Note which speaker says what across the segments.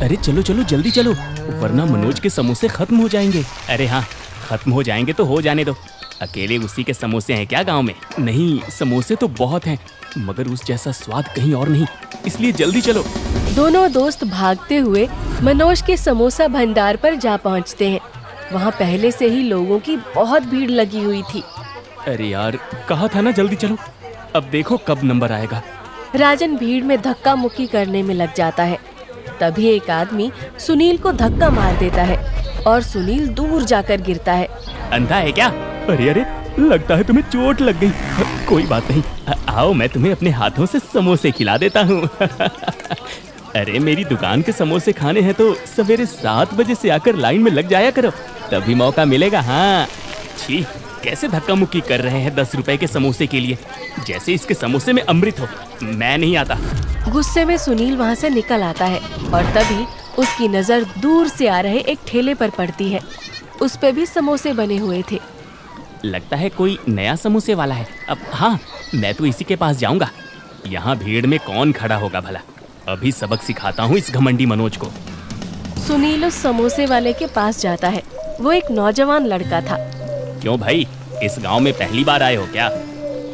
Speaker 1: अरे चलो चलो जल्दी चलो, वरना मनोज के समोसे खत्म हो जाएंगे। अरे हाँ, खत्म हो जाएंगे तो हो जाने दो, अकेले उसी के समोसे हैं क्या गांव में? नहीं, समोसे तो बहुत हैं, मगर उस जैसा स्वाद कहीं और नहीं, इसलिए जल्दी चलो।
Speaker 2: दोनों दोस्त भागते हुए मनोज के समोसा भंडार पर जा पहुंचते हैं। वहाँ पहले से ही लोगों की बहुत भीड़ लगी हुई थी।
Speaker 1: अरे यार, कहा था ना जल्दी चलो, अब देखो कब नंबर आएगा।
Speaker 2: राजन भीड़ में धक्का मुक्की करने में लग जाता है। तभी एक आदमी सुनील को धक्का मार देता है और सुनील दूर जाकर गिरता है।
Speaker 1: अंधा है क्या? अरे अरे, लगता है तुम्हें चोट लग गई। कोई बात नहीं, आओ मैं तुम्हें अपने हाथों से समोसे खिला देता हूँ। अरे मेरी दुकान के समोसे खाने हैं तो सवेरे 7 बजे से आकर लाइन में लग जाया करो, तभी मौका मिलेगा। हाँ, छी, कैसे धक्का मुक्की कर रहे हैं 10 रुपए के समोसे के लिए, जैसे इसके समोसे में अमृत हो। मैं नहीं आता।
Speaker 2: गुस्से में सुनील वहाँ से निकल आता है और तभी उसकी नजर दूर से आ रहे एक ठेले पर पड़ती है। उस पे भी समोसे बने हुए थे।
Speaker 1: लगता है कोई नया समोसे वाला है। अब हाँ, मैं तो इसी के पास जाऊंगा। यहाँ भीड़ में कौन खड़ा होगा भला? अभी सबक सिखाता हूँ इस घमंडी मनोज को।
Speaker 2: सुनील उस समोसे वाले के पास जाता है। वो एक नौजवान लड़का था।
Speaker 1: क्यों भाई, इस गांव में पहली बार आए हो क्या?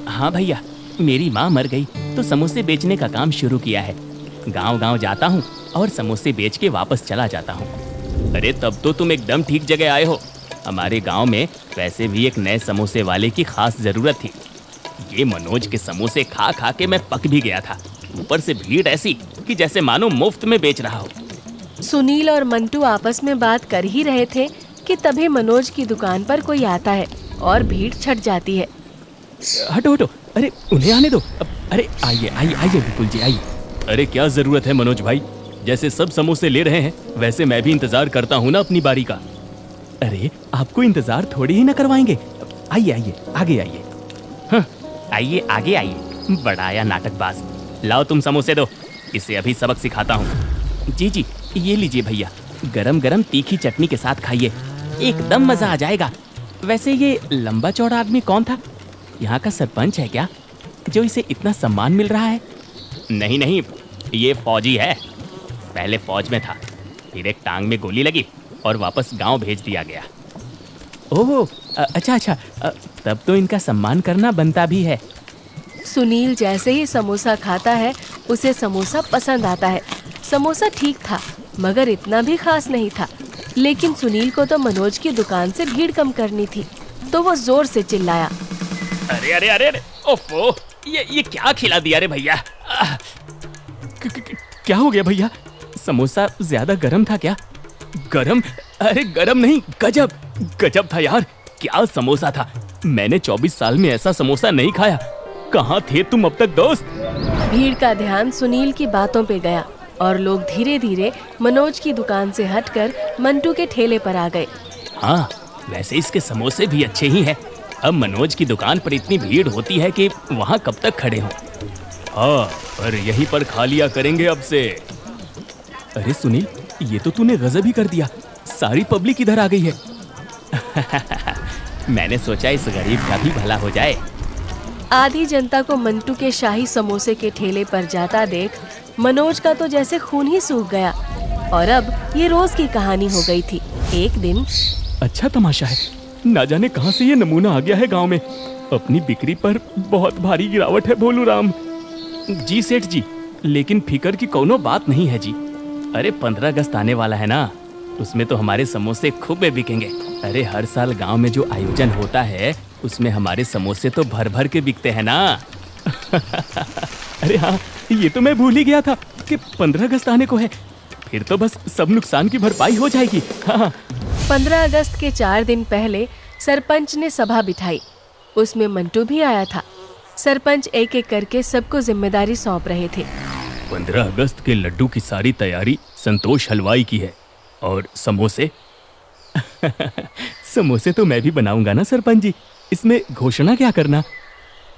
Speaker 1: हाँ भैया, मेरी माँ मर गई तो समोसे बेचने का काम शुरू किया है। गांव-गांव जाता हूँ और समोसे बेच के वापस चला जाता हूँ। अरे तब तो तुम एकदम ठीक जगह आए हो। हमारे गांव में वैसे भी एक नए समोसे वाले की खास जरूरत थी। ये मनोज के समोसे खा खा के मैं पक भी गया था, ऊपर से भीड़ ऐसी कि जैसे मानो मुफ्त में बेच रहा हो।
Speaker 2: सुनील और मंटू आपस में बात कर ही रहे थे कि तभी मनोज की दुकान पर कोई आता है और भीड़ छट जाती है।
Speaker 1: हटो हटो, अरे उन्हें आने दो। अरे आइए आइए आइए विपुल जी आइए। अरे क्या जरूरत है मनोज भाई, जैसे सब समोसे ले रहे हैं वैसे मैं भी इंतजार करता हूँ ना अपनी बारी का। अरे आपको इंतजार थोड़ी ही ना करवाएंगे। आइए आइए, आगे आइए। हाँ, आइए आगे आइए, बड़ा आया नाटकबाज। लाओ तुम समोसे दो, इसे अभी सबक सिखाता हूँ। जी जी, ये लीजिए भैया, गरम गरम तीखी चटनी के साथ खाइए, एकदम मजा आ जाएगा। वैसे ये लंबा चौड़ा आदमी कौन था? यहाँ का सरपंच है क्या, जो इसे इतना सम्मान मिल रहा है? नहीं नहीं, ये फौजी है। पहले फौज में था, फिर एक टांग में गोली लगी और वापस गांव भेज दिया गया। ओह अच्छा अच्छा, तब तो इनका सम्मान करना बनता भी है।
Speaker 2: सुनील जैसे ही समोसा खाता है उसे समोसा पसंद आता है। समोसा ठीक था मगर इतना भी खास नहीं था। लेकिन सुनील को तो मनोज की दुकान से भीड़ कम करनी थी, तो वो जोर से चिल्लाया।
Speaker 1: अरे अरे अरे अरे, ओफो, ये क्या खिला दिया रे भैया? क्या हो गया भैया? समोसा ज्यादा गरम था क्या? गरम? अरे गरम नहीं, गजब गजब था यार। क्या समोसा था, मैंने 24 साल में ऐसा समोसा नहीं खाया। कहाँ थे तुम अब तक दोस्त?
Speaker 2: भीड़ का ध्यान सुनील की बातों पे गया और लोग धीरे धीरे मनोज की दुकान से हटकर मंटू के ठेले पर आ गए।
Speaker 1: हाँ, वैसे इसके समोसे भी अच्छे ही हैं। अब मनोज की दुकान पर इतनी भीड़ होती है कि वहाँ कब तक खड़े हों। हाँ, पर यहीं पर खा लिया करेंगे अब से। अरे सुनील, ये तो तूने गजब ही कर दिया, सारी पब्लिक इधर आ गई है। मैंने सोचा इस गरीब का भी भला हो जाए।
Speaker 2: आधी जनता को मंटू के शाही समोसे के ठेले पर जाता देख मनोज का तो जैसे खून ही सूख गया। और अब ये रोज की कहानी हो गई थी। एक दिन,
Speaker 1: अच्छा तमाशा है, ना जाने कहां से ये नमूना आ गया है गांव में। अपनी बिक्री पर बहुत भारी गिरावट है भोलू राम। जी सेठ जी, लेकिन फिकर की कोनो बात नहीं है जी। अरे 15 अगस्त आने वाला है ना, उसमें तो हमारे समोसे खूब बिकेंगे। अरे हर साल गांव में जो आयोजन होता है उसमें हमारे समोसे तो भर भर के बिकते हैं ना। अरे हाँ, ये तो मैं भूल ही गया था कि 15 अगस्त आने को है। फिर तो बस सब नुकसान की भरपाई हो जाएगी। हाँ।
Speaker 2: 15 अगस्त के 4 दिन पहले सरपंच ने सभा बिठाई। उसमें मंटू भी आया था। सरपंच एक एक करके सबको जिम्मेदारी सौंप रहे थे।
Speaker 1: 15 अगस्त के लड्डू की सारी तैयारी संतोष हलवाई की है, और समोसे समोसे तो मैं भी बनाऊंगा ना सरपंच जी, इसमें घोषणा क्या करना।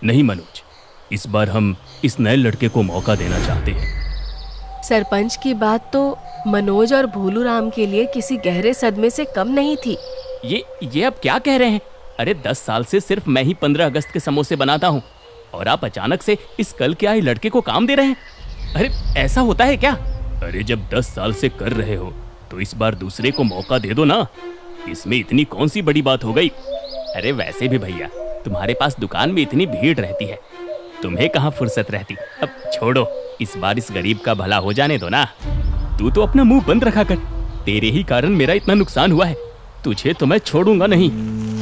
Speaker 1: नहीं मनोज, इस बार हम इस नए लड़के को मौका देना चाहते हैं।
Speaker 2: सरपंच की बात तो मनोज और भोलू राम के लिए किसी गहरे सदमे से कम नहीं थी।
Speaker 1: ये अब क्या कह रहे हैं? अरे 10 साल से सिर्फ मैं ही 15 अगस्त के समोसे बनाता हूँ, और आप अचानक से इस कल के आए लड़के को काम दे रहे हैं। अरे ऐसा होता है क्या? अरे जब 10 साल से कर रहे हो तो इस बार दूसरे को मौका दे दो ना। इसमें इतनी कौन सी बड़ी बात हो गई। अरे वैसे भी भैया, तुम्हारे पास दुकान में इतनी भीड़ रहती है, तुम्हें कहाँ फुर्सत रहती। अब छोड़ो, इस बार इस गरीब का भला हो जाने दो ना। तू तो अपना मुंह बंद रखा कर, तेरे ही कारण मेरा इतना नुकसान हुआ है। तुझे तो मैं छोड़ूंगा नहीं।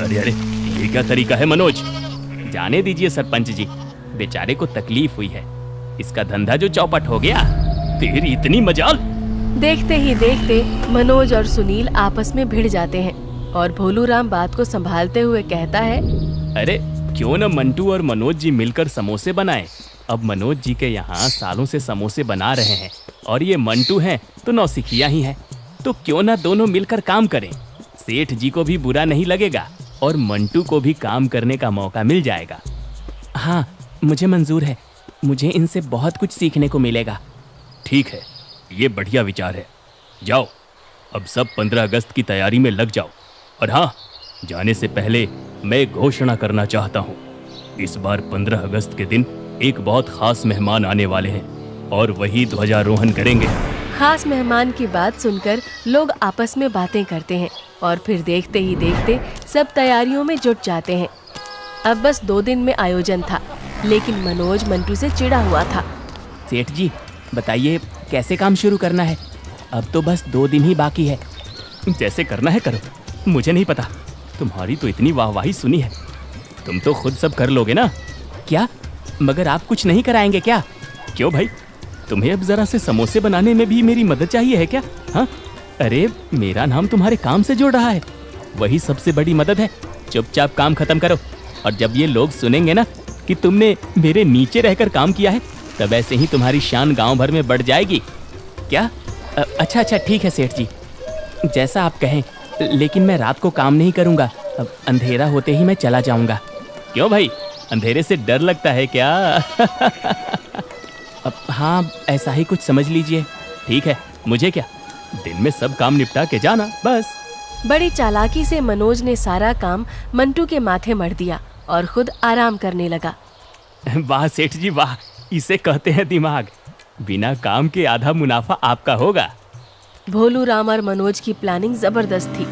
Speaker 1: अरे अरे, ये क्या तरीका है मनोज। जाने दीजिए सरपंच जी, बेचारे को तकलीफ हुई है, इसका धंधा जो चौपट हो गया। तेरी इतनी मजाल।
Speaker 2: देखते ही देखते मनोज और सुनील आपस में भिड़ जाते हैं और भोलूराम बात को संभालते हुए कहता है,
Speaker 1: अरे क्यों न मंटू और मनोज जी मिलकर समोसे बनाएं। अब मनोज जी के यहाँ सालों से समोसे बना रहे हैं और ये मंटू हैं तो नौसिखिया ही हैं, तो क्यों ना दोनों मिलकर काम करें। सेठ जी को भी बुरा नहीं लगेगा और मंटू को भी काम करने का मौका मिल जाएगा। हाँ, मुझे मंजूर है, मुझे इनसे बहुत कुछ सीखने को मिलेगा। ठीक है, ये बढ़िया विचार है। जाओ, अब सब 15 अगस्त की तैयारी में लग जाओ। और हाँ, जाने से पहले मैं घोषणा करना चाहता हूँ, इस बार 15 अगस्त के दिन एक बहुत खास मेहमान आने वाले हैं और वही ध्वजारोहण करेंगे।
Speaker 2: खास मेहमान की बात सुनकर लोग आपस में बातें करते हैं और फिर देखते ही देखते सब तैयारियों में जुट जाते हैं। अब बस 2 दिन में आयोजन था, लेकिन मनोज मंटू से चिढ़ा हुआ था।
Speaker 1: सेठ जी बताइए, कैसे काम शुरू करना है? अब तो बस 2 दिन ही बाकी है। जैसे करना है करो, मुझे नहीं पता। तुम्हारी तो इतनी वाहवाही सुनी है, तुम तो खुद सब कर लोगे ना। क्या, मगर आप कुछ नहीं कराएंगे क्या? क्यों भाई, तुम्हें अब जरा से समोसे बनाने में भी मेरी मदद चाहिए है क्या? हाँ, अरे मेरा नाम तुम्हारे काम से जुड़ रहा है, वही सबसे बड़ी मदद है। चुपचाप काम खत्म करो, और जब ये लोग सुनेंगे ना कि तुमने मेरे नीचे रहकर काम किया है, तब ऐसे ही तुम्हारी शान गांव भर में बढ़ जाएगी। क्या? अच्छा अच्छा, ठीक है सेठ जी, जैसा आप कहें, लेकिन मैं रात को काम नहीं करूँगा। अब अंधेरा होते ही मैं चला जाऊँगा। क्यों भाई, अंधेरे से डर लगता है क्या? अब हाँ, ऐसा ही कुछ समझ लीजिए। ठीक है, मुझे क्या, दिन में सब काम निपटा के जाना बस।
Speaker 2: बड़ी चालाकी से मनोज ने सारा काम मंटू के माथे मढ़ दिया और खुद आराम करने लगा।
Speaker 1: वाह सेठ जी वाह, इसे कहते हैं दिमाग। बिना काम के आधा मुनाफा आपका होगा।
Speaker 2: भोलूराम और मनोज की प्लानिंग जबरदस्त थी,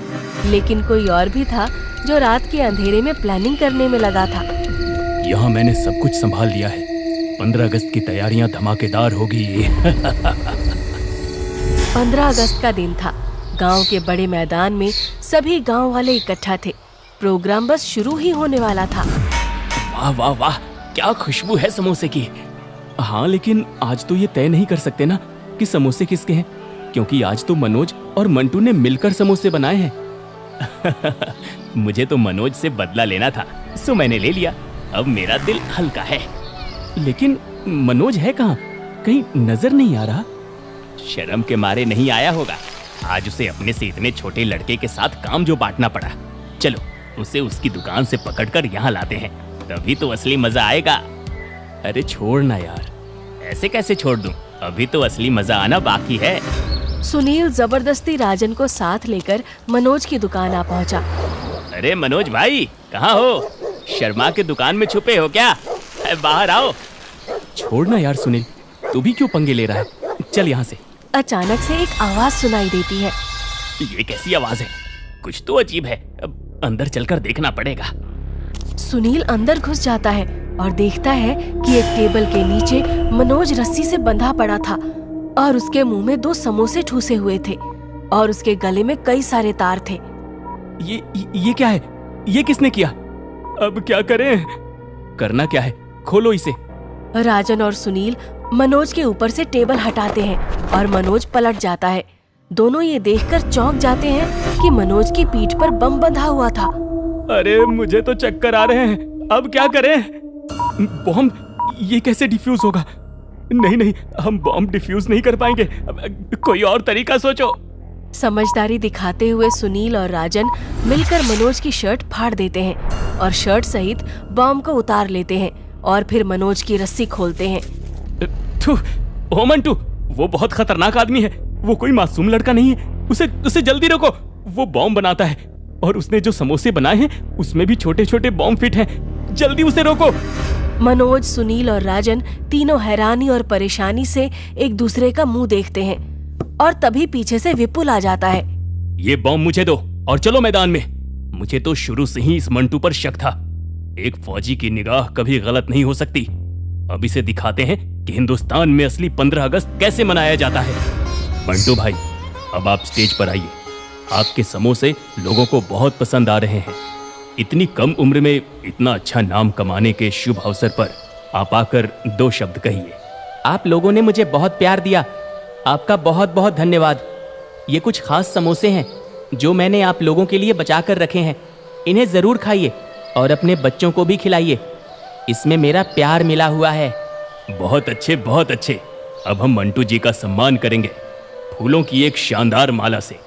Speaker 2: लेकिन कोई और भी था जो रात के अंधेरे में प्लानिंग करने में लगा था।
Speaker 1: यहाँ मैंने सब कुछ संभाल लिया है, 15 अगस्त की तैयारियां धमाकेदार होगी।
Speaker 2: 15 अगस्त का दिन था। गांव के बड़े मैदान में सभी गांव वाले इकट्ठा थे। प्रोग्राम बस शुरू ही होने वाला था।
Speaker 1: वाह वाह वाह, क्या खुशबू है समोसे की। हाँ, लेकिन आज तो ये तय नहीं कर सकते ना कि समोसे किसके हैं, क्योंकि आज तो मनोज और मंटू ने मिलकर समोसे बनाए हैं। मुझे तो मनोज से बदला लेना था, सो मैंने ले लिया। अब मेरा दिल हल्का है। लेकिन मनोज है कहाँ? कहीं नजर नहीं आ रहा। शर्म के मारे नहीं आया होगा। आज उसे अपने से इतने छोटे लड़के के साथ काम जो बांटना पड़ा। चलो, उसे उसकी दुकान से पकड़कर यहाँ लाते हैं, तभी तो असली मजा आएगा। अरे छोड़ ना यार, ऐसे कैसे छोड़ दूं? अभी तो असली मजा आना बाकी है।
Speaker 2: सुनील जबरदस्ती राजन को साथ लेकर मनोज की दुकान आ पहुंचा।
Speaker 1: अरे मनोज भाई, कहाँ हो? शर्मा के दुकान में छुपे हो क्या? बाहर आओ। छोड़ना यार सुनील, तू भी क्यों पंगे ले रहा है? चल यहाँ से।
Speaker 2: अचानक से एक आवाज सुनाई देती है।
Speaker 1: ये कैसी आवाज है? कुछ तो अजीब है, अब अंदर चलकर देखना पड़ेगा।
Speaker 2: सुनील अंदर घुस जाता है और देखता है कि एक टेबल के नीचे मनोज रस्सी से बंधा पड़ा था और उसके मुंह में 2 समोसे ठूसे हुए थे और उसके गले में कई सारे तार थे।
Speaker 1: ये क्या है? ये किसने किया? अब क्या करें? करना क्या है? खोलो इसे।
Speaker 2: राजन और सुनील मनोज के ऊपर से टेबल हटाते हैं और मनोज पलट जाता है। दोनों ये देखकर चौंक जाते हैं कि मनोज की पीठ पर बम बंधा हुआ था।
Speaker 1: अरे मुझे तो चक्कर आ रहे हैं, अब क्या करें? बॉम्ब, ये कैसे डिफ्यूज होगा? नहीं नहीं, हम बॉम्ब डिफ्यूज नहीं कर पाएंगे, कोई और तरीका सोचो।
Speaker 2: समझदारी दिखाते हुए सुनील और राजन मिलकर मनोज की शर्ट फाड़ देते हैं और शर्ट सहित बॉम्ब को उतार लेते हैं और फिर मनोज की रस्सी खोलते हैं।
Speaker 1: ओ मंटू, वो बहुत खतरनाक आदमी है, वो कोई मासूम लड़का नहीं है, उसे जल्दी रोको। वो बॉम्ब बनाता है और उसने जो समोसे बनाए हैं उसमें भी छोटे छोटे बॉम्ब फिट हैं, जल्दी उसे रोको।
Speaker 2: मनोज, सुनील और राजन तीनों हैरानी और परेशानी से एक दूसरे का मुंह देखते हैं। और तभी पीछे से विपुल आ जाता है।
Speaker 1: ये बॉम्ब मुझे दो और चलो मैदान में। मुझे तो शुरू से ही इस मंटू पर शक था। एक फौजी की निगाह कभी गलत नहीं हो सकती। अब इसे दिखाते हैं कि हिंदुस्तान में असली 15 अगस्त कैसे मनाया जाता है। मंटू भाई, अब आप स्टेज पर आइए। आपके समोसे लोगों को बहुत पसंद आ रहे हैं। इतनी कम उम्र में इतना अच्छा नाम कमाने के शुभ अवसर पर आप आकर 2 शब्द कहिए।
Speaker 3: आप लोगों ने मुझे बहुत प्यार दिया, आपका बहुत बहुत धन्यवाद। ये कुछ खास समोसे हैं जो मैंने आप लोगों के लिए बचा कर रखे हैं। इन्हें ज़रूर खाइए और अपने बच्चों को भी खिलाइए। इसमें मेरा प्यार मिला हुआ है।
Speaker 1: बहुत अच्छे, बहुत अच्छे। अब हम मंटू जी का सम्मान करेंगे फूलों की एक शानदार माला से,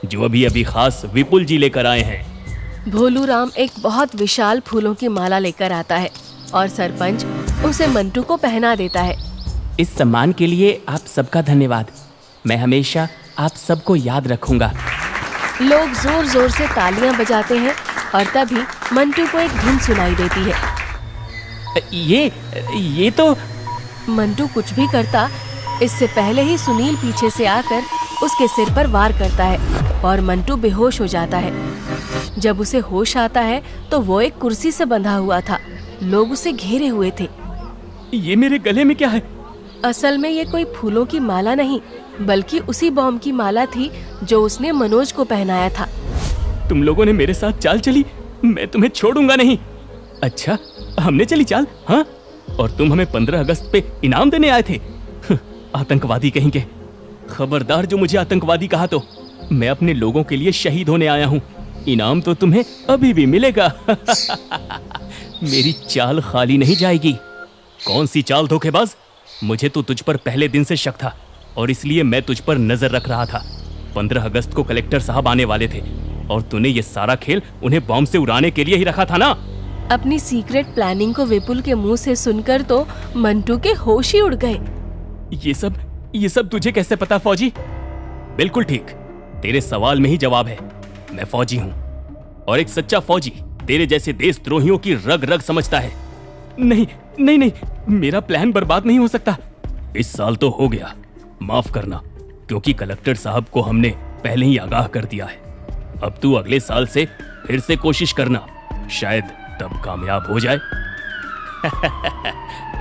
Speaker 1: जो अभी अभी खास विपुल जी लेकर आए हैं।
Speaker 2: भोलू राम एक बहुत विशाल फूलों की माला लेकर आता है और सरपंच उसे मंटू को पहना देता है।
Speaker 3: इस सम्मान के लिए आप सबका धन्यवाद। मैं हमेशा आप सबको याद रखूंगा।
Speaker 2: लोग जोर जोर से तालियां बजाते हैं और तभी मंटू को एक धुन सुनाई देती है।
Speaker 3: ये तो
Speaker 2: मंटू कुछ भी करता इससे पहले ही सुनील पीछे से आकर उसके सिर पर वार करता है और मंटू बेहोश हो जाता है। जब उसे होश आता है तो वो एक कुर्सी से बंधा हुआ था। लोग उसे घेरे हुए थे।
Speaker 1: ये मेरे गले में क्या है?
Speaker 2: असल में ये कोई फूलों की माला नहीं, बल्कि उसी बॉम्ब की माला थी जो उसने मनोज को पहनाया था।
Speaker 1: तुम लोगों ने मेरे साथ चाल चली, मैं तुम्हें छोड़ूंगा नहीं। अच्छा, हमने चली चाल? हाँ, और तुम हमें 15 अगस्त पे इनाम देने आए थे? आतंकवादी कहेंगे। खबरदार जो मुझे आतंकवादी कहा तो मैं अपने लोगों के लिए शहीद होने आया हूँ। इनाम तो तुम्हें अभी भी मिलेगा। मेरी चाल खाली नहीं जाएगी। कौन सी चाल धोखेबाज? मुझे तो तुझ पर पहले दिन से शक था और इसलिए मैं तुझ पर नजर रख रहा था। 15 अगस्त को कलेक्टर साहब आने वाले थे और तूने ये सारा खेल उन्हें बॉम्ब से उड़ाने के लिए ही रखा था ना?
Speaker 2: अपनी सीक्रेट प्लानिंग को विपुल के मुंह से सुनकर तो मंटू के होश ही उड़ गए।
Speaker 1: ये सब तुझे कैसे पता फौजी? बिल्कुल ठीक, तेरे सवाल में ही जवाब है। मैं फौजी हूँ और एक सच्चा फौजी तेरे जैसे देशद्रोहियों की रग रग समझता है। नहीं नहीं नहीं, मेरा प्लान बर्बाद नहीं हो सकता। इस साल तो हो गया, माफ करना, क्योंकि कलेक्टर साहब को हमने पहले ही आगाह कर दिया है। अब तू अगले साल से फिर से कोशिश करना, शायद तब कामयाब हो जाए।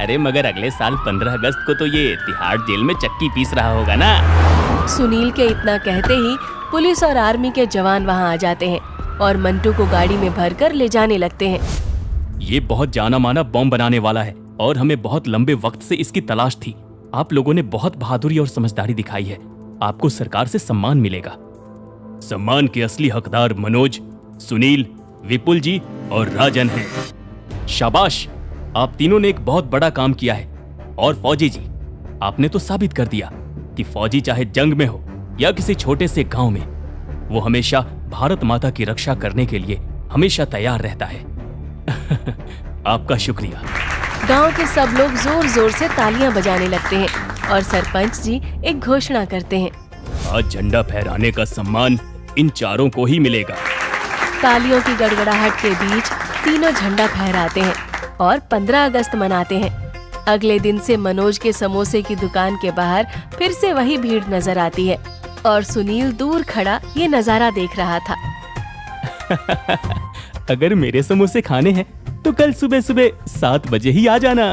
Speaker 3: अरे मगर अगले साल 15 अगस्त को तो ये तिहाड़ जेल में चक्की पीस रहा होगा ना।
Speaker 2: सुनील के इतना कहते ही पुलिस और आर्मी के जवान वहां आ जाते हैं और मंटू को गाड़ी में भरकर ले जाने लगते हैं।
Speaker 1: ये बहुत जाना माना बॉम्ब बनाने वाला है और हमें बहुत लंबे वक्त से इसकी तलाश थी। आप लोगों ने बहुत बहादुरी और समझदारी दिखाई है। आपको सरकार से सम्मान मिलेगा। सम्मान के असली हकदार मनोज, सुनील, विपुल जी और राजन हैं। शाबाश, आप तीनों ने एक बहुत बड़ा काम किया है। और फौजी जी, आपने तो साबित कर दिया कि फौजी चाहे जंग में हो या किसी छोटे से गांव में, वो हमेशा भारत माता की रक्षा करने के लिए हमेशा तैयार रहता है। आपका शुक्रिया।
Speaker 2: गांव के सब लोग जोर जोर से तालियां बजाने लगते हैं और सरपंच जी एक घोषणा करते हैं।
Speaker 1: आज झंडा फहराने का सम्मान इन चारों को ही मिलेगा।
Speaker 2: तालियों की गड़गड़ाहट के बीच तीनों झंडा फहराते हैं और 15 अगस्त मनाते हैं। अगले दिन से मनोज के समोसे की दुकान के बाहर फिर से वही भीड़ नजर आती है और सुनील दूर खड़ा ये नजारा देख रहा था।
Speaker 1: अगर मेरे समोसे खाने हैं तो कल सुबह सुबह 7 बजे ही आ जाना।